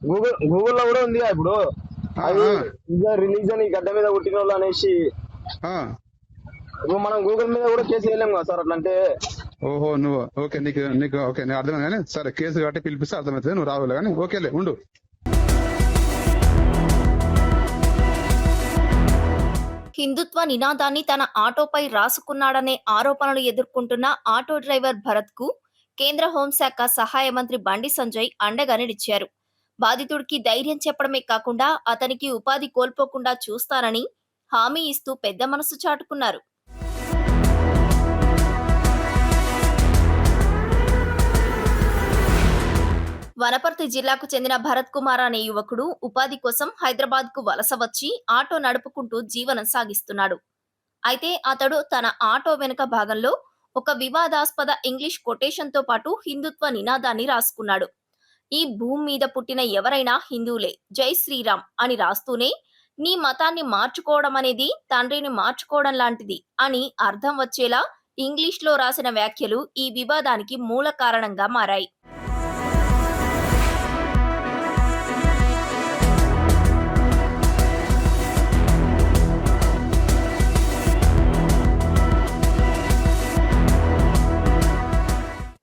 గూగుల్లో కూడా ఉంది ఇప్పుడు. ఆ, అది ఆ, రిలీజన్ ఈ గడ్డ మీద పుట్టిన వాళ్ళు అనేసి. ఆ. ఇప్పుడు మనం గూగుల్ మీద కూడా కేసు వేయలేం కదా సార్ అట్లా అంటే. ఓహో, నువ్వు ఓకే, నీకు నీకు ఓకే, నేను అర్థమైంది కానీ సరే, కేసు కాబట్టి పిలిపిస్తే అర్థమవుతుంది, నువ్వు రావాలి కానీ ఓకేలే ఉండు. హిందుత్వ నినాదాన్ని తన ఆటోపై రాసుకున్నాడనే ఆరోపణలు ఎదుర్కొంటున్న ఆటో డ్రైవర్ భరత్ కు కేంద్ర హోంశాఖ సహాయ మంత్రి బండి సంజయ్ అండగా నిలిచారు. బాధితుడికి ధైర్యం చెప్పడమే కాకుండా అతనికి ఉపాధి కోల్పోకుండా చూస్తానని హామీ ఇస్తూ పెద్ద మనసు చాటుకున్నారు. వనపర్తి జిల్లాకు చెందిన భరత్ కుమార్ అనే యువకుడు ఉపాధి కోసం హైదరాబాద్ కు వలస వచ్చి ఆటో నడుపుకుంటూ జీవనం సాగిస్తున్నాడు. అయితే అతడు తన ఆటో వెనుక భాగంలో ఒక వివాదాస్పద ఇంగ్లీష్ కొటేషన్ తో పాటు హిందుత్వ నినాదాన్ని రాసుకున్నాడు. ఈ భూమి మీద పుట్టిన ఎవరైనా హిందువులే, జై శ్రీరామ్ అని రాస్తూనే నీ మతాన్ని మార్చుకోవడం అనేది తండ్రిని మార్చుకోవడం లాంటిది అని అర్థం వచ్చేలా ఇంగ్లీష్ లో రాసిన వ్యాఖ్యలు ఈ వివాదానికి మూల కారణంగా మారాయి.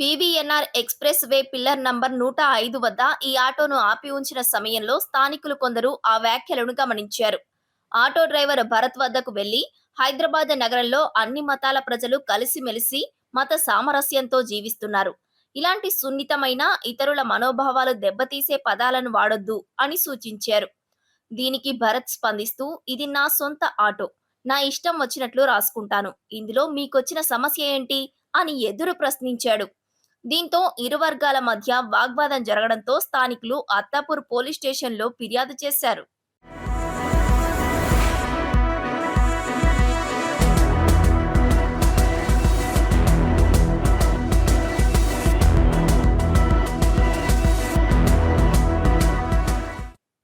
PVNR express way pillar number 105 వద్ద ఈ ఆటోను ఆపి ఉంచిన సమయంలో స్థానికులు కొందరు ఆ వ్యాఖ్యలను గమనించారు. ఆటో డ్రైవర్ భరత్ వద్దకు వెళ్లి హైదరాబాద్ నగరంలో అన్ని మతాల ప్రజలు కలిసిమెలిసి మత సామరస్యంతో జీవిస్తున్నారు. ఇలాంటి సున్నితమైన ఇతరుల మనోభావాలు దెబ్బతీసే పదాలను వాడొద్దు అని సూచించారు. దీనికి భరత్ స్పందిస్తూ ఇది నా సొంత ఆటో, నా ఇష్టం వచ్చినట్లు రాసుకుంటాను, ఇందులో మీకొచ్చిన సమస్య ఏంటి అని ఎదురు ప్రశ్నించాడు. దీంతో ఇరు వర్గాల మధ్య వాగ్వాదం జరగడంతో స్థానికులు అత్తాపూర్ పోలీస్ స్టేషన్లో ఫిర్యాదు చేశారు.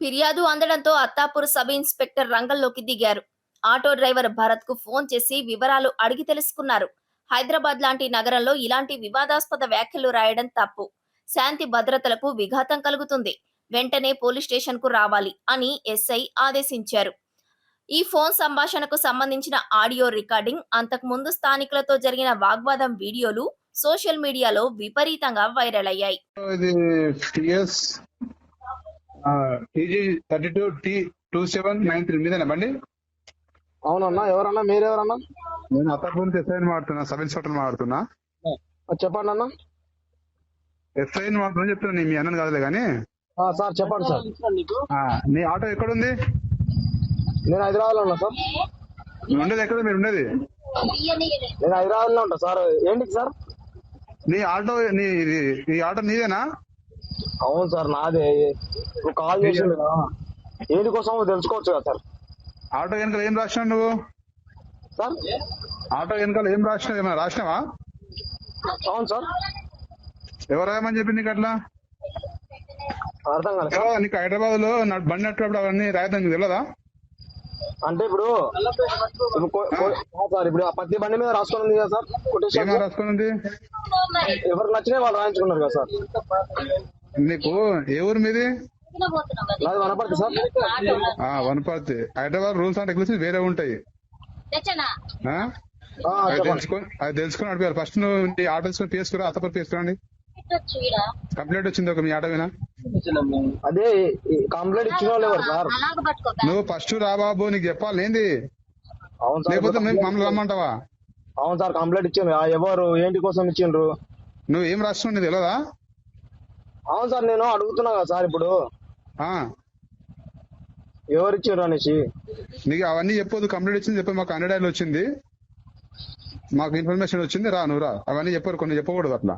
ఫిర్యాదు అందడంతో అత్తాపూర్ సబ్ ఇన్స్పెక్టర్ రంగంలోకి దిగారు. ఆటో డ్రైవర్ భరత్ కు ఫోన్ చేసి వివరాలు అడిగి తెలుసుకున్నారు. హైదరాబాద్ లాంటి నగరంలో ఇలాంటి వివాదాస్పద వ్యాఖ్యలు రాయడం తప్పు, శాంతి భద్రతలకు విఘాతం కలుగుతుంది, వెంటనే పోలీస్ స్టేషన్ కు రావాలి అని ఎస్ఐ ఆదేశించారు. ఈ ఫోన్ సంభాషణకు సంబంధించిన ఆడియో రికార్డింగ్, అంతకు ముందు స్థానికులతో జరిగిన వాగ్వాదం వీడియోలు సోషల్ మీడియాలో విపరీతంగా వైరల్ అయ్యాయి. ఇది టిఎస్ టీజీ 32T2793 మీదేనా బండి? అవునన్నా, ఎవరన్నా మీరెవరన్నా? నేను అత్తాపూర్ నుంచి ఎస్ఐని మాడుతున్నా, సబ్ ఇన్స్పెక్టర్ మాడుతున్నా. చెప్పండి అన్న. ఎస్ఐని మాడుతున్నా చెప్తున్నా, మీ అన్నను కాదులే కానీ. సార్ చెప్పండి సార్. నీ ఆటో ఎక్కడుంది? నేను హైదరాబాద్ లో ఉన్నా సార్. నువ్వు ఉండేది ఎక్కడ? మీరు ఉండేది? నేను హైదరాబాద్ లో ఉంటా సార్. ఏంటి సార్? నీ ఆటో ఈ ఆటో నీదేనా? అవును సార్, నాదే. ఇప్పుడు కాల్ చేసిండు కదా, ఏంటి కోసం తెలుసుకోవచ్చు కదా సార్. ఆటో వెనకాల ఏం రాసినావు నువ్వు? సార్ ఆటో వెనకాల ఏం రాసినావు? ఏమైనా రాసినావా? అవును సార్. ఎవరు రాయమని చెప్పింది నీకు అట్లా? అర్థం కాదు సార్. నీకు హైదరాబాద్ లో బండి నట్టుప్పుడు అవన్నీ రాయడం నీకు తెలియదా? అంటే ఇప్పుడు సార్, ఇప్పుడు ప్రతి బండి మీద రాసుకొని ఉంది కదా సార్ కొటేషన్. ఏమైనా రాసుకొని ఉంది? ఎవరికి నచ్చినా వాళ్ళు రాయించుకున్నారు కదా సార్. నీకు ఏ ఊరు మీది? నాది Wanaparthy sir. Wanaparthy. Hyderabad rules and regulations వేరే ఉంటాయి. అది తెలుసుకుని నడిపారు. ఫస్ట్ నువ్వు ఆటో తీసుకుని తీసుకురా, అత్తపూర్ తీసుకురండి. కంప్లైంట్ వచ్చింది ఒక మీ ఆటో మీద. అదే కంప్లైంట్ ఇచ్చిన వాళ్ళు ఎవరు సార్? నువ్వు ఫస్ట్ రా బాబు, నీకు చెప్పాలి ఏంది, అవును సార్. లేకపోతే మమ్మల్ని రమ్మంటావా? అవును సార్, కంప్లైంట్ ఇచ్చిండ్రు. ఎవరు ఏంటి కోసం ఇచ్చిండ్రు? నువ్వు ఏం రాస్తున్నావు నీకు తెలియదా? అవును సార్, నేను అడుగుతున్నా కదా సార్. ఇప్పుడు ఎవరు ఇచ్చిండ్రు అనేసి నీకు అవన్నీ చెప్పొద్దు. కంప్లైంట్ ఇచ్చింది చెప్పు, మాకు 100 వచ్చింది, మాకు ఇన్ఫర్మేషన్ వచ్చింది, రా నువ్వు రా. అవన్నీ చెప్పారు, కొన్ని చెప్పకూడదు అట్లా.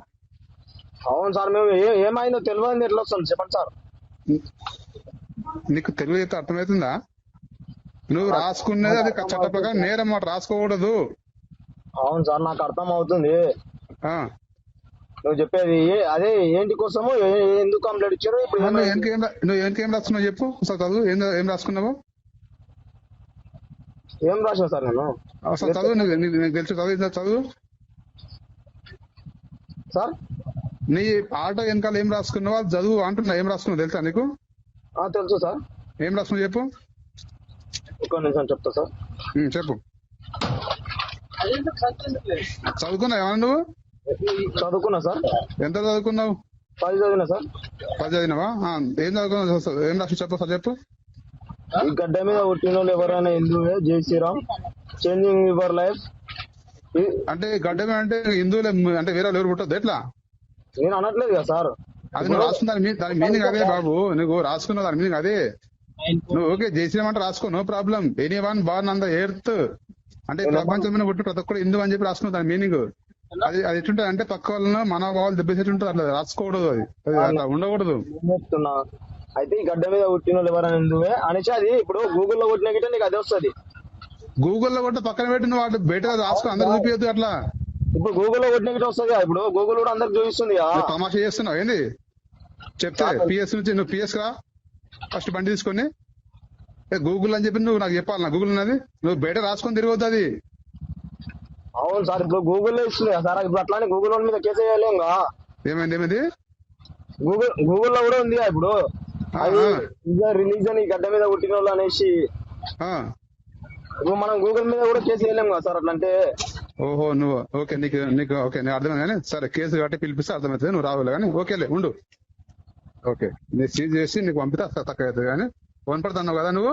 అవును సార్, మేము ఏమైందో తెలియదు ఎట్లా వస్తుంది చెప్పండి సార్. నీకు తెలుగు అయితే అర్థమవుతుందా? నువ్వు రాసుకునేది అది చట్ట ప్రకారం నేరం, మాట రాసుకోకూడదు. అవును సార్, నాకు అర్థం అవుతుంది. నువ్వు చెప్పేది అదే ఏంటి కోసము, ఎందుకు కంప్లైంట్ ఇచ్చారు? ఇప్పుడు నువ్వు ఏం రాసుకున్నావు చెప్పు అసలు, చదువు. ఏం రాసుకున్నావు? ఏం రాసిన సార్ నేను అసలు చదువు, నీకు తెలుసు చదువు సార్. నీ ఆటో వెనకాల ఏం రాసుకున్నావో చదువు అంటున్నా. ఏం రాసుకున్నావు తెలుసా నీకు? తెలుసు సార్. ఏం రాసుకుని చెప్పు. ఒక్క నిమిషం చెప్తా సార్. చెప్పు. చదువుకున్నావు ఏమన్నా నువ్వు? చదువుకున్నా సార్. ఎంత చదువుకున్నావు? 10 చదివినా సార్. 10 చదివినావా? ఏం చదువుకున్నావు? ఏం రాసి చెప్పు సార్ చెప్పు. ఈ గడ్డ మీద పుట్టిన వాళ్ళు ఎవరైనా హిందువే, జై శ్రీరామ్, చేంజింగ్ యువర్ లైఫ్. అంటే గడ్డ మీద అంటే హిందువులే అంటే వేరే ఎవరు పుట్టద్దు ఎట్లా? నేను అనట్లేదు కదా సార్. అది నువ్వు రాసుకున్న దాని మీనింగ్ అదే బాబు. నువ్వు రాసుకున్న దాని మీనింగ్ అదే. నువ్వు ఓకే జై శ్రీరామ్ అంటే రాసుకో, no problem. Any born on the earth అంటే ప్రపంచం మీద పుట్టిన ప్రతి ఒక్కరు హిందూ అని చెప్పి రాసుకున్న దాని మీనింగ్. అది ఎట్లుంటది అంటే పక్క వాళ్ళను మనోభావాలు దెబ్బసేట్టుంటది. అట్లా రాసుకోకూడదు. అది అట్లా ఉండకూడదు. చెప్తున్నా అయితే ఈ గడ్డ మీద పుట్టిన వాళ్ళు ఎవరైనా హిందువే అనేసి అది ఇప్పుడు గూగుల్లో కొట్టిన గిట్ట నీకు అదే వస్తుంది. గూగుల్లో కొట్ట పక్కన పెట్టి నువ్వు వాటి బయట రాసుకో, అందరు చూపించద్దు అట్లా. ఇప్పుడు గూగుల్లో కొట్టిన గిట్ట వస్తుంది. ఇప్పుడు గూగుల్ కూడా అందరికి చూపిస్తుంది. తమాషా చేస్తున్నావు ఏంది? చెప్తే పిఎస్ నుంచి నువ్వు పిఎస్ రా ఫస్ట్ బండి తీసుకొని గూగుల్ అని చెప్పి నువ్వు నాకు చెప్పాలి. నా గూగుల్ ఉన్నది నువ్వు బయట రాసుకొని తిరగొద్దు అది. అవును సార్. ఇప్పుడు గూగుల్లో ఇస్తుంది సార్. ఇప్పుడు అట్లానే గూగుల్ మీద కేసు వేయలేం. ఏమైంది? గూగుల్లో కూడా ఉంది ఇప్పుడు రిలీజన్ ఈ గడ్డ మీద పుట్టిన వాళ్ళు అనేసి. ఇప్పుడు మనం గూగుల్ మీద కూడా కేసు వేయలేం కదా సార్. అట్లా అంటే ఓహో నువ్వు ఓకే నీకు ఓకే నేను అర్థమైంది కానీ సరే కేసు కట్టి పిలిపిస్తే అర్థమవుతుంది. నువ్వు రావాలి కానీ ఓకేలే ఉండు. ఓకే నేను సీజ్ చేసి నీకు పంపితే తక్కువ అవుతుంది కానీ వనపడుతున్నావు కదా నువ్వు.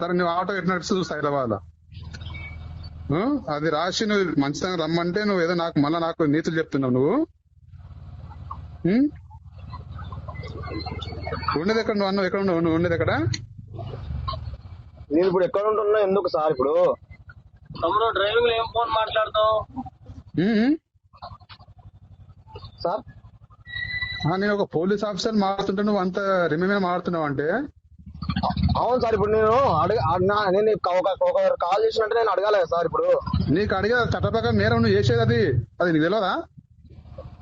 సరే నువ్వు ఆటో ఎట్లా నడిచి చూస్తా హైదరాబాద్ లో అది రాసి నువ్వు మంచితనం రమ్మంటే నువ్వు ఏదో నాకు నీతులు చెప్తున్నావు నువ్వు. ఉండేది ఎక్కడ నువ్వు అన్నావు? ఎక్కడ ఉన్నావు నువ్వు? ఉండేది ఎక్కడ? నేను ఇప్పుడు ఎక్కడ ఉంటున్నా ఎందుకు సార్? ఇప్పుడు డ్రైవింగ్ లో ఏం ఫోన్ మాట్లాడతావు సార్? నేను ఒక పోలీస్ ఆఫీసర్ మారుతుంటే నువ్వు అంత రిమేమే మారుతున్నావు అంటే. అవును సార్. ఇప్పుడు నేను నేను ఒక కాల్ చేసినట్టు నేను అడగాలి సార్. ఇప్పుడు నీకు అడిగే చట్ట ప్రకారం నేరం నువ్వు చేసేది అది నీకు తెలియదా?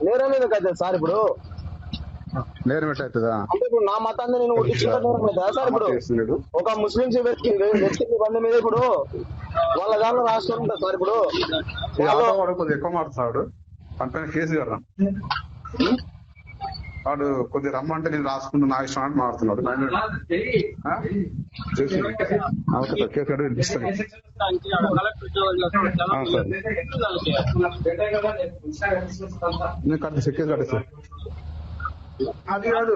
నేరం ఎందుకు అవుతుంది సార్? ఇప్పుడు నేరం ఎట్లయితుందా అంటే ఇప్పుడు నా మతాన్ని నేను ఉట్టించుకుంటా సార్. ఇప్పుడు ఒక ముస్లింస్ వ్యక్తి బండి మీద ఇప్పుడు వాళ్ళ దాంట్లో రాస్తుంటా సార్. ఇప్పుడు కొద్దిగా ఎక్కువ మారుతున్నాడు పనిపైన కేసు కదా వాడు కొద్దిగా రమ్మంటే నేను రాసుకుంటూ నా ఇష్టం అంటే మారుతున్నాడు. కేసు కట్టి వినిపిస్తాను. నేను కట్టేసి కేసు కట్టేసి అది కాదు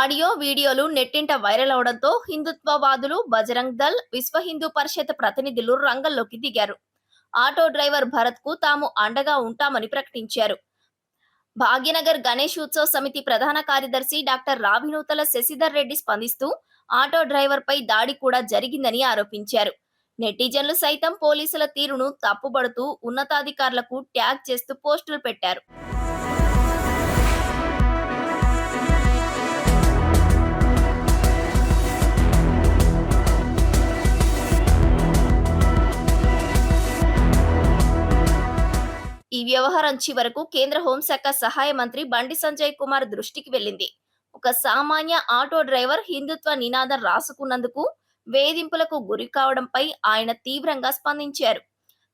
ఆడియో వీడియోలు నెట్టింట వైరల్ అవడంతో హిందుత్వవాదులు, బజరంగ్ దళ్, విశ్వ హిందూ పరిషత్ ప్రతినిధులు రంగంలోకి దిగారు. ఆటో డ్రైవర్ భరత్ కు తాము అండగా ఉంటామని ప్రకటించారు. భాగ్యనగర్ గణేష్ ఉత్సవ్ సమితి ప్రధాన కార్యదర్శి డాక్టర్ రావినూతల శశిధర్ రెడ్డి స్పందిస్తూ ఆటో డ్రైవర్ పై దాడి కూడా జరిగిందని ఆరోపించారు. నెటిజన్లు సైతం పోలీసుల తీరును తప్పుబడుతూ ఉన్నతాధికారులకు ట్యాగ్ చేస్తూ పోస్టులు పెట్టారు. ఈ వ్యవహారం చివరకు కేంద్ర హోంశాఖ సహాయ మంత్రి బండి సంజయ్ కుమార్ దృష్టికి వెళ్లింది. ఒక సామాన్య ఆటో డ్రైవర్ హిందుత్వ నినాదం రాసుకున్నందుకు వేధింపులకు గురి కావడంపై ఆయన తీవ్రంగా స్పందించారు.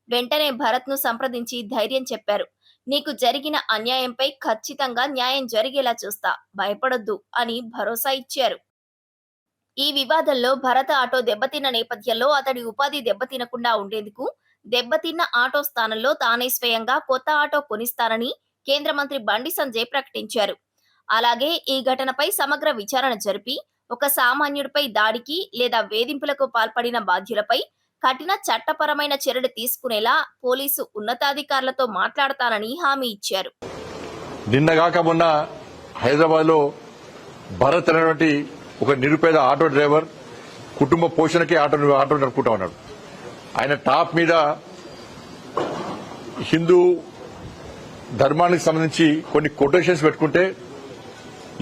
వెంటనే భరత్ ను సంప్రదించి ధైర్యం చెప్పారు. నీకు జరిగిన అన్యాయంపై ఖచ్చితంగా న్యాయం జరిగేలా చూస్తా, భయపడొద్దు అని భరోసా ఇచ్చారు. ఈ వివాదంలో భరత్ ఆటో దెబ్బతిన్న నేపథ్యంలో అతడి ఉపాధి దెబ్బతినకుండా ఉండేందుకు దెబ్బతిన్న ఆటో స్థానంలో తానే స్వయంగా కొత్త ఆటో కొనిస్తానని కేంద్ర మంత్రి బండి సంజయ్ ప్రకటించారు. అలాగే ఈ ఘటనపై సమగ్ర విచారణ జరిపి ఒక సామాన్యుడిపై దాడికి లేదా వేధింపులకు పాల్పడిన బాధ్యులపై కఠిన చట్టపరమైన చర్యలు తీసుకునేలా పోలీసు ఉన్నతాధికారులతో మాట్లాడతానని హామీ ఇచ్చారు. నిన్నగాక మొన్న హైదరాబాద్ లో భరత్ అనేటువంటి ఒక నిరుపేద ఆటో డ్రైవర్ కుటుంబ పోషణకి ఆటో నడుపుకుంటా ఉన్నాడు. ఆయన టాప్ మీద హిందూ ధర్మానికి సంబంధించి కొన్ని కొటేషన్స్ పెట్టుకుంటే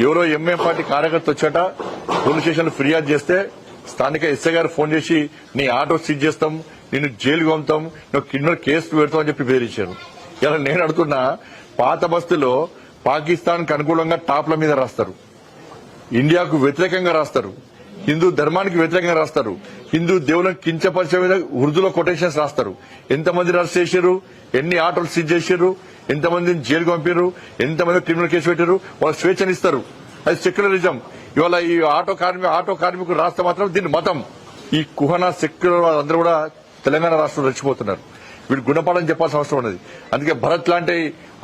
ఎవరో ఎంఎం పార్టీ కార్యకర్త వచ్చాట పోలీస్ స్టేషన్ లో ఫిర్యాదు చేస్తే స్థానిక ఎస్ఐ గారు ఫోన్ చేసి నీ ఆటో సీజ్ చేస్తాం, నిన్ను జైలుకు పంపుతాం, నువ్వు కింద కేసు పెడతాం అని చెప్పి బెదిరించారు. ఇలా నేను అడుగుతున్నా, పాత బస్తీలో పాకిస్తాన్ కు అనుకూలంగా టాప్ల మీద రాస్తారు, ఇండియాకు వ్యతిరేకంగా రాస్తారు, హిందూ ధర్మానికి వ్యతిరేకంగా రాస్తారు, హిందూ దేవులను కించపరిచే విధంగా ఉర్దూలో కొటేషన్స్ రాస్తారు. ఎంతమంది అరెస్ట్ చేశారు, ఎన్ని ఆటోలు సీజ్ చేశారు, ఎంతమందిని జైలుకు పంపారు, ఎంతమంది క్రిమినల్ కేసు పెట్టారు, వాళ్ళు స్వేచ్ఛనిస్తారు. అది సెక్యులరిజం. ఇవాళ ఈ ఆటో కార్మికులు రాస్తే మాత్రం దీన్ని మతం. ఈ కుహన సెక్యులర్ వాళ్ళందరూ కూడా తెలంగాణ రాష్ట్రంలో రెచ్చిపోతున్నారు. వీళ్ళు గుణపాఠం చెప్పాల్సిన అవసరం ఉన్నది. అందుకే భరత్ లాంటి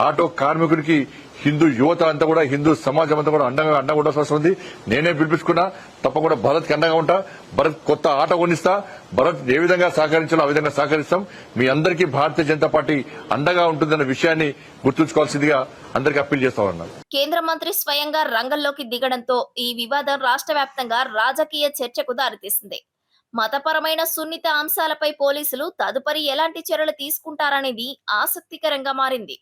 ఆటో కార్మికుడికి హిందూ యువత అంతా కూడా, హిందూ సమాజం అంతా కూడా అండగా ఉండాల్సిన అవసరం ఉంది. నేనే పిలిపించుకున్నా, తప్పకుండా భరత్కి అండగా ఉంటా. భరత్ కొత్త ఆటో కొనిస్తా. భరత్ ఏ విధంగా సహకరించాలో ఆ విధంగా సహకరిస్తాం. మీ అందరికీ భారతీయ జనతా పార్టీ అండగా ఉంటుందన్న విషయాన్ని గుర్తుంచుకోవాల్సిందిగా అందరికీ అప్పీల్ చేస్తామన్నారు. కేంద్ర మంత్రి స్వయంగా రంగంలోకి దిగడంతో ఈ వివాదం రాష్ట్ర వ్యాప్తంగా రాజకీయ చర్చకు దారితీసింది. మతపరమైన సున్నిత అంశాలపై పోలీసులు తదుపరి ఎలాంటి చర్యలు తీసుకుంటారనేది ఆసక్తికరంగా మారింది.